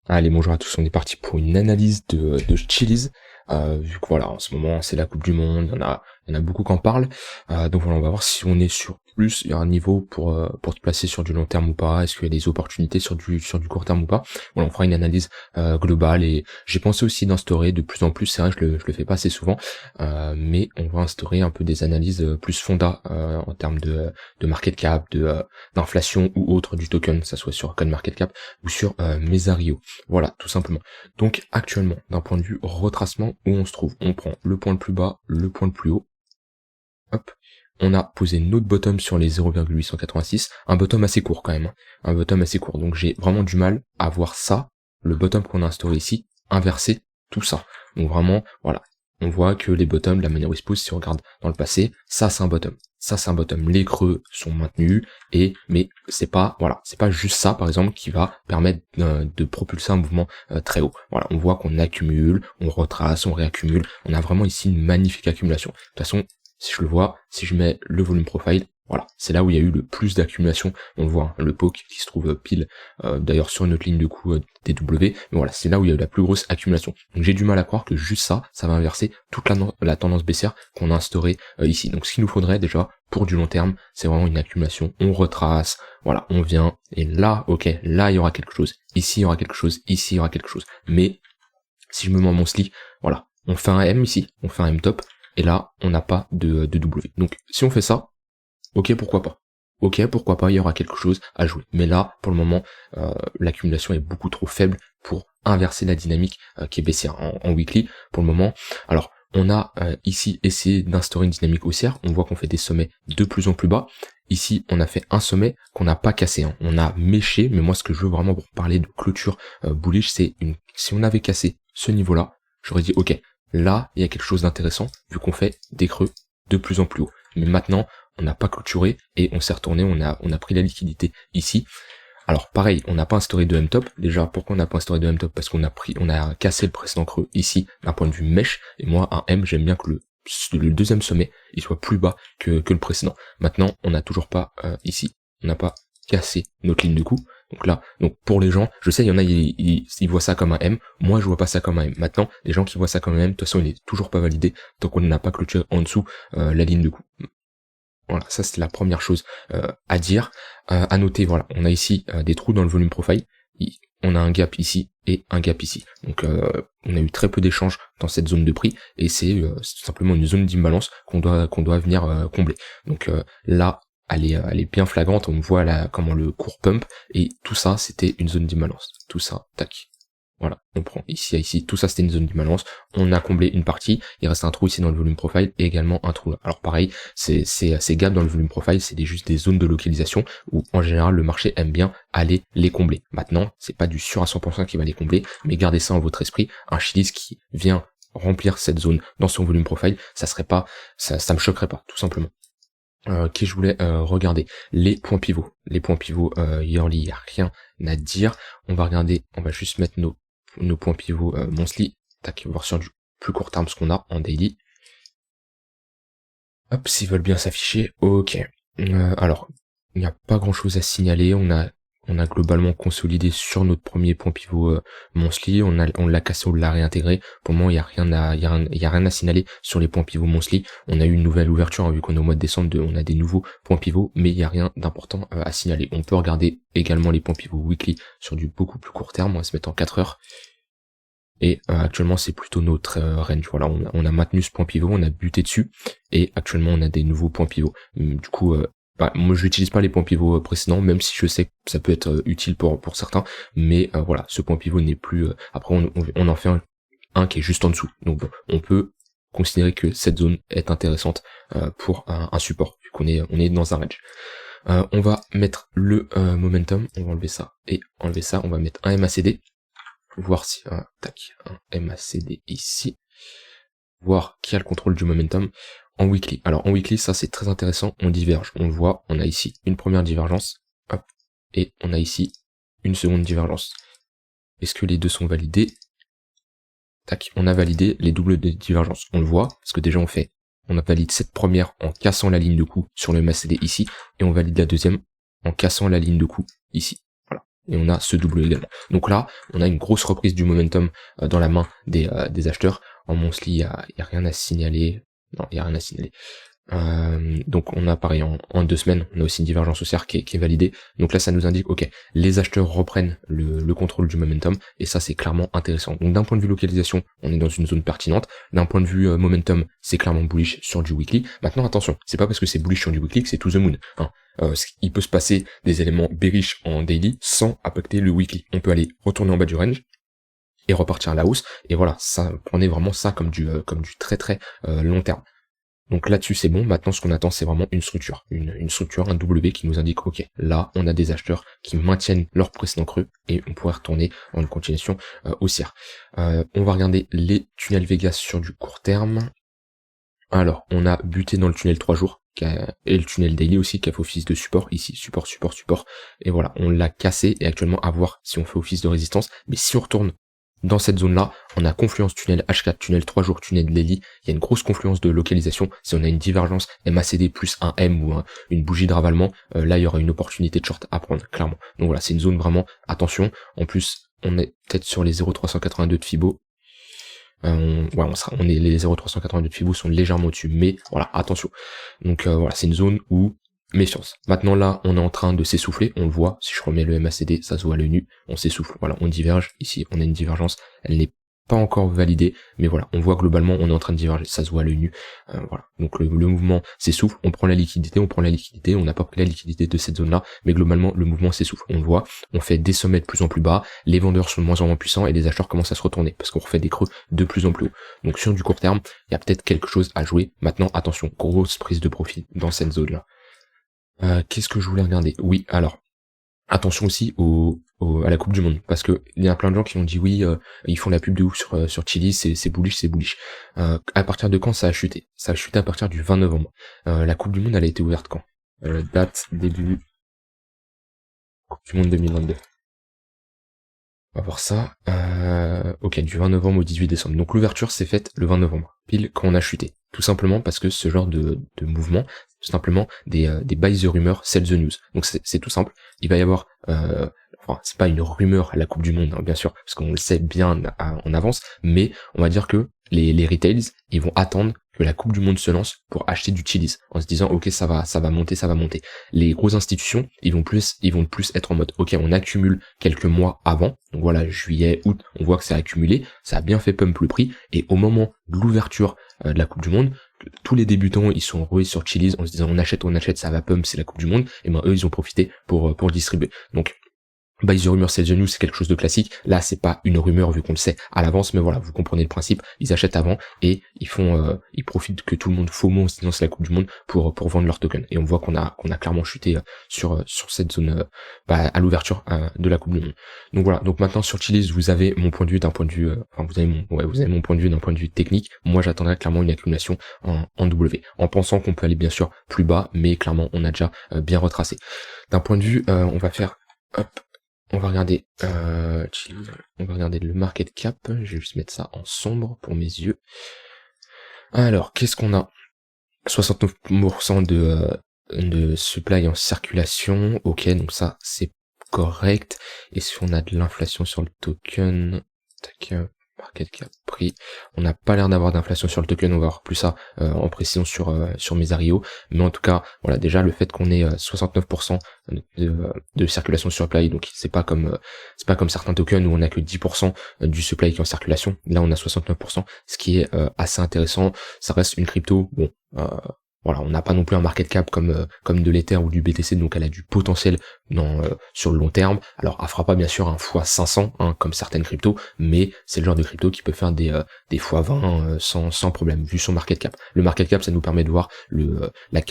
Allez, bonjour à tous, on est parti pour une analyse de Chili's. Vu que voilà, en ce moment c'est la Coupe du Monde, il y en a beaucoup qui en parlent. Donc voilà, on va voir si on est sur plus, il y a un niveau pour te placer sur du long terme ou pas, est-ce qu'il y a des opportunités sur du court terme ou pas. Voilà, on fera une analyse globale et j'ai pensé aussi d'instaurer de plus en plus, c'est vrai je le fais pas assez souvent, mais on va instaurer un peu des analyses plus fonda en termes de market cap, d'inflation ou autre du token, que ça soit sur CoinMarketCap ou sur Mesario. Voilà, tout simplement. Donc actuellement, d'un point de vue retracement, où on se trouve, on prend le point le plus bas, le point le plus haut, hop, on a posé notre bottom sur les 0,886, un bottom assez court quand même, hein, un bottom assez court, donc j'ai vraiment du mal à voir ça, le bottom qu'on a instauré ici, inverser tout ça. Donc vraiment, voilà, on voit que les bottoms, la manière où ils se posent, si on regarde dans le passé, ça c'est un bottom. Ça c'est un bottom, les creux sont maintenus, mais c'est pas, voilà, c'est pas juste ça par exemple qui va permettre de propulser un mouvement très haut. Voilà, on voit qu'on accumule, on retrace, on réaccumule, on a vraiment ici une magnifique accumulation. De toute façon, si je le vois, si je mets le volume profile, voilà, c'est là où il y a eu le plus d'accumulation. On le voit, hein, le POC qui se trouve pile, d'ailleurs sur notre ligne de coup DW, mais voilà, c'est là où il y a eu la plus grosse accumulation. Donc j'ai du mal à croire que juste ça va inverser toute la tendance baissière qu'on a instaurée ici. Donc ce qu'il nous faudrait déjà, pour du long terme, c'est vraiment une accumulation. On retrace, voilà, on vient, et là, ok, là il y aura quelque chose, ici il y aura quelque chose, ici il y aura quelque chose. Mais si je me mets en mon sli, voilà, on fait un M ici, on fait un M top, et là, on n'a pas de W. Donc, si on fait ça, ok, pourquoi pas. Ok, pourquoi pas, il y aura quelque chose à jouer. Mais là, pour le moment, l'accumulation est beaucoup trop faible pour inverser la dynamique qui est baissière en weekly. Pour le moment, alors, on a ici essayé d'instaurer une dynamique haussière. On voit qu'on fait des sommets de plus en plus bas. Ici, on a fait un sommet qu'on n'a pas cassé, hein. On a méché, mais moi, ce que je veux vraiment pour parler de clôture bullish, c'est si on avait cassé ce niveau-là, j'aurais dit, ok, là, il y a quelque chose d'intéressant, vu qu'on fait des creux de plus en plus haut. Mais maintenant, on n'a pas clôturé et on s'est retourné, on a pris la liquidité ici. Alors pareil, on n'a pas instauré de M-top. Déjà, pourquoi on n'a pas instauré de M-top? Parce qu'on a cassé le précédent creux ici d'un point de vue mèche. Et moi, un M, j'aime bien que le deuxième sommet, il soit plus bas que le précédent. Maintenant, on n'a toujours pas ici, on n'a pas cassé notre ligne de coup. Donc pour les gens, je sais, il y en a, ils voient ça comme un M. Moi, je vois pas ça comme un M. Maintenant, les gens qui voient ça comme un M, de toute façon, il est toujours pas validé tant qu'on n'a pas clôturé en dessous la ligne de coup. Voilà, ça c'est la première chose à dire. À noter, voilà, on a ici des trous dans le volume profile. On a un gap ici et un gap ici. Donc on a eu très peu d'échanges dans cette zone de prix et c'est tout simplement une zone d'imbalance qu'on doit venir combler. Donc là, elle est bien flagrante. On voit là comment le cours pump et tout ça c'était une zone d'imbalance. Tout ça, tac. Voilà, on prend ici à ici, tout ça c'était une zone d'imbalance, on a comblé une partie, il reste un trou ici dans le volume profile et également un trou là. Alors pareil, ces gaps dans le volume profile, c'est juste des zones de localisation où en général le marché aime bien aller les combler. Maintenant, c'est pas du sûr à 100% qui va les combler, mais gardez ça en votre esprit, un Chili's qui vient remplir cette zone dans son volume profile, ça me choquerait pas, tout simplement. Je voulais regarder les points pivots. Les points pivots yearly, il n'y a rien à dire. On va juste mettre nos points pivots monthly. Tac, voir sur du plus court terme ce qu'on a en daily. Hop, s'ils veulent bien s'afficher, ok. Alors, il n'y a pas grand chose à signaler. On a globalement consolidé sur notre premier point pivot monthly, on l'a cassé, on l'a réintégré. Pour le moment, il y a rien à signaler sur les points pivots monthly. On a eu une nouvelle ouverture, hein, vu qu'on est au mois de décembre, on a des nouveaux points pivots, mais il y a rien d'important à signaler. On peut regarder également les points pivots weekly sur du beaucoup plus court terme, on va se mettre en 4 heures. Et actuellement c'est plutôt notre range. Voilà, on a maintenu ce point pivot, on a buté dessus, et actuellement on a des nouveaux points pivots. Du coup, moi je n'utilise pas les points pivots précédents, même si je sais que ça peut être utile pour certains, mais voilà, ce point pivot n'est plus. Après on en fait un qui est juste en dessous. Donc bon, on peut considérer que cette zone est intéressante pour un support, vu on est dans un range. On va mettre le momentum, on va enlever ça, et enlever ça, on va mettre un MACD. Voir si tac, un MACD ici, voir qui a le contrôle du momentum en weekly. Alors en weekly, ça c'est très intéressant, on diverge, on le voit, on a ici une première divergence, hop, et on a ici une seconde divergence. Est-ce que les deux sont validés? Tac, on a validé les doubles divergences, on le voit, parce que déjà on a validé cette première en cassant la ligne de coup sur le MACD ici, et on valide la deuxième en cassant la ligne de coup ici. Voilà. et on a ce W également. Donc là, on a une grosse reprise du momentum dans la main des acheteurs. En monthly, il y a rien à signaler. Non, il y a rien à signaler. Donc on a pareil en 2 semaines, on a aussi une divergence haussière qui est validée. Donc là ça nous indique ok, les acheteurs reprennent le contrôle du momentum et ça c'est clairement intéressant. Donc d'un point de vue localisation, on est dans une zone pertinente. D'un point de vue momentum, c'est clairement bullish sur du weekly. Maintenant attention, c'est pas parce que c'est bullish sur du weekly que c'est to the moon. Hein. Il peut se passer des éléments bearish en daily sans impacter le weekly. On peut aller retourner en bas du range et repartir à la hausse. Et voilà, ça prenez vraiment ça comme du très très long terme. Donc là-dessus c'est bon, maintenant ce qu'on attend c'est vraiment une structure, une structure, un W qui nous indique ok, là on a des acheteurs qui maintiennent leur précédent creux et on pourrait retourner en une continuation haussière. On va regarder les tunnels Vegas sur du court terme. Alors on a buté dans le tunnel 3 jours, et le tunnel daily aussi qui a fait office de support, ici support, et voilà, on l'a cassé et actuellement à voir si on fait office de résistance, mais si on retourne dans cette zone-là, on a confluence tunnel H4, tunnel 3 jours, tunnel daily, il y a une grosse confluence de localisation, si on a une divergence MACD plus un M ou une bougie de ravalement, là il y aura une opportunité de short à prendre, clairement. Donc voilà, c'est une zone vraiment, attention, en plus on est peut-être sur les 0,382 de Fibo, on est les 0,382 de Fibo sont légèrement au-dessus, mais voilà, attention. Donc voilà, c'est une zone où méfiance. Maintenant là, on est en train de s'essouffler, on le voit, si je remets le MACD, ça se voit à l'œil nu, on s'essouffle, voilà, on diverge, ici on a une divergence, elle n'est pas encore validée, mais voilà, on voit globalement on est en train de diverger, ça se voit à l'œil nu, voilà, donc le mouvement s'essouffle, on prend la liquidité, on n'a pas pris la liquidité de cette zone-là, mais globalement le mouvement s'essouffle, on le voit, on fait des sommets de plus en plus bas, les vendeurs sont de moins en moins puissants et les acheteurs commencent à se retourner, parce qu'on refait des creux de plus en plus haut. Donc sur du court terme, il y a peut-être quelque chose à jouer, maintenant attention, grosse prise de profit dans cette zone-là. Qu'est-ce que je voulais regarder? Oui, alors attention aussi à la Coupe du Monde, parce que il y a plein de gens qui ont dit oui, ils font la pub de ouf sur Chili, c'est bullish. À partir de quand ça a chuté? Ça a chuté à partir du 20 novembre. La Coupe du Monde, elle a été ouverte quand? Date début Coupe du Monde 2022. On va voir ça. Ok, du 20 novembre au 18 décembre. Donc l'ouverture s'est faite le 20 novembre, pile quand on a chuté. Tout simplement parce que ce genre de mouvement, c'est tout simplement des buy the rumor, sell the news. Donc c'est tout simple. Il va y avoir, enfin c'est pas une rumeur à la Coupe du Monde, hein, bien sûr, parce qu'on le sait bien en avance, mais on va dire que les retails, ils vont attendre que la Coupe du Monde se lance pour acheter du Chili's, en se disant ok ça va monter. Les grosses institutions, ils vont plus être en mode ok on accumule quelques mois avant, donc voilà juillet, août, on voit que ça a accumulé, ça a bien fait pump le prix, et au moment de l'ouverture de la Coupe du Monde, tous les débutants ils sont rués sur Chili's en se disant on achète, ça va pump, c'est la Coupe du Monde, et ben eux ils ont profité pour distribuer. Donc buy the rumor, sell the news, c'est quelque chose de classique. Là, c'est pas une rumeur vu qu'on le sait à l'avance, mais voilà, vous comprenez le principe. Ils achètent avant et ils profitent que tout le monde FOMO en se disant c'est la Coupe du Monde pour vendre leurs tokens. Et on voit qu'on a clairement chuté sur cette zone à l'ouverture de la Coupe du Monde. Donc voilà. Donc maintenant sur Chili's, vous avez mon point de vue vous avez mon point de vue d'un point de vue technique. Moi, j'attendrais clairement une accumulation en W, en pensant qu'on peut aller bien sûr plus bas, mais clairement on a déjà bien retracé. D'un point de vue, on va regarder le market cap, je vais juste mettre ça en sombre pour mes yeux. Alors, qu'est-ce qu'on a? 69% de supply en circulation, ok, donc ça c'est correct. Et si on a de l'inflation sur le token, market cap, prix, on n'a pas l'air d'avoir d'inflation sur le token, on va voir plus ça en précision sur mes Ario, mais en tout cas voilà, déjà le fait qu'on ait 69% de circulation sur supply, donc c'est pas comme certains tokens où on a que 10% du supply qui est en circulation, là on a 69%, ce qui est assez intéressant. Ça reste une crypto, bon voilà, on n'a pas non plus un market cap comme de l'Ether ou du BTC, donc elle a du potentiel sur le long terme. Alors elle fera pas bien sûr un x500 comme certaines cryptos, mais c'est le genre de crypto qui peut faire des x20 sans problème vu son market cap. Le market cap, ça nous permet de voir la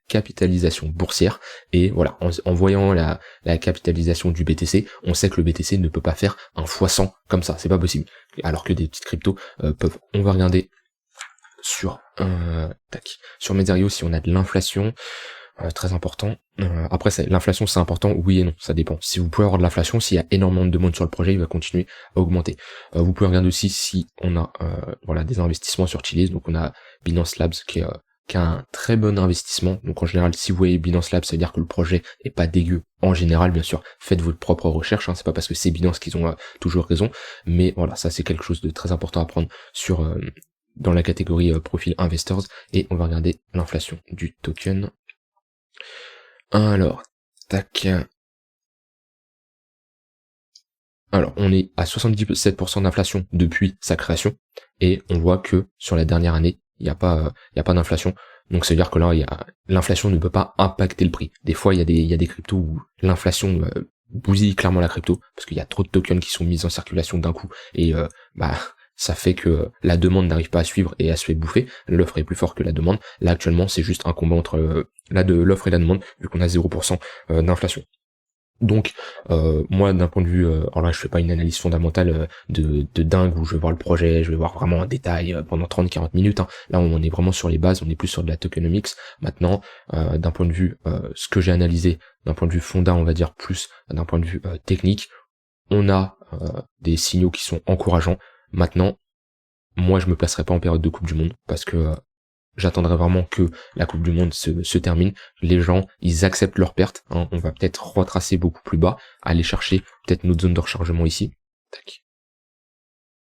capitalisation boursière, et voilà, en voyant la capitalisation du BTC, on sait que le BTC ne peut pas faire un x100 comme ça, c'est pas possible, alors que des petites cryptos peuvent. On va regarder sur mes Ario si on a de l'inflation, très important. Après l'inflation c'est important, oui et non, ça dépend. Si vous pouvez avoir de l'inflation, s'il y a énormément de demandes sur le projet, il va continuer à augmenter. Vous pouvez regarder aussi si on a des investissements sur Chili's, donc on a Binance Labs qui est qu'un très bon investissement. Donc en général, si vous voyez Binance Lab, ça veut dire que le projet est pas dégueu. En général, bien sûr, faites votre propre recherche, hein, c'est pas parce que c'est Binance qu'ils ont toujours raison, mais voilà, ça c'est quelque chose de très important à prendre sur dans la catégorie profil investors. Et on va regarder l'inflation du token. Alors, tac. Alors, on est à 77% d'inflation depuis sa création, et on voit que sur la dernière année, il n'y a pas d'inflation. Donc, ça veut dire que là, l'inflation ne peut pas impacter le prix. Des fois, il y a des cryptos où l'inflation bousille clairement la crypto, parce qu'il y a trop de tokens qui sont mis en circulation d'un coup, et ça fait que la demande n'arrive pas à suivre et elle se fait bouffer. L'offre est plus forte que la demande. Là, actuellement, c'est juste un combat entre l'offre et la demande, vu qu'on a 0% d'inflation. Donc moi d'un point de vue, alors là je fais pas une analyse fondamentale de dingue où je vais voir le projet, je vais voir vraiment en détail pendant 30-40 minutes, hein. Là on est vraiment sur les bases, on est plus sur de la tokenomics. Maintenant d'un point de vue ce que j'ai analysé, d'un point de vue fonda on va dire, plus d'un point de vue technique, on a des signaux qui sont encourageants. Maintenant moi je me placerai pas en période de Coupe du Monde, parce que j'attendrai vraiment que la Coupe du Monde se termine. Les gens, ils acceptent leurs pertes, hein. On va peut-être retracer beaucoup plus bas, aller chercher peut-être notre zone de rechargement ici. Tac.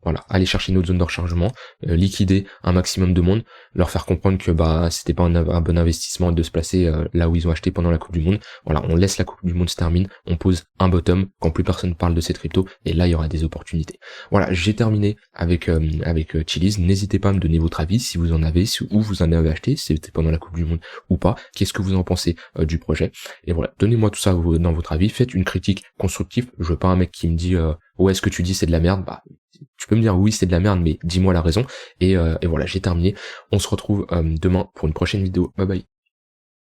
Voilà, aller chercher notre zone de rechargement, liquider un maximum de monde, leur faire comprendre que c'était pas un bon investissement de se placer là où ils ont acheté pendant la Coupe du Monde. Voilà, on laisse la Coupe du Monde se termine, on pose un bottom quand plus personne parle de cette crypto, et là il y aura des opportunités. Voilà, j'ai terminé avec Chiliz. N'hésitez pas à me donner votre avis si vous en avez, où vous en avez acheté, si c'était pendant la Coupe du Monde ou pas. Qu'est-ce que vous en pensez du projet? Et voilà, donnez-moi tout ça dans votre avis. Faites une critique constructive. Je veux pas un mec qui me dit ouais, ce que tu dis c'est de la merde. Tu peux me dire oui c'est de la merde, mais dis-moi la raison. Et voilà, j'ai terminé. On se retrouve demain pour une prochaine vidéo. Bye bye.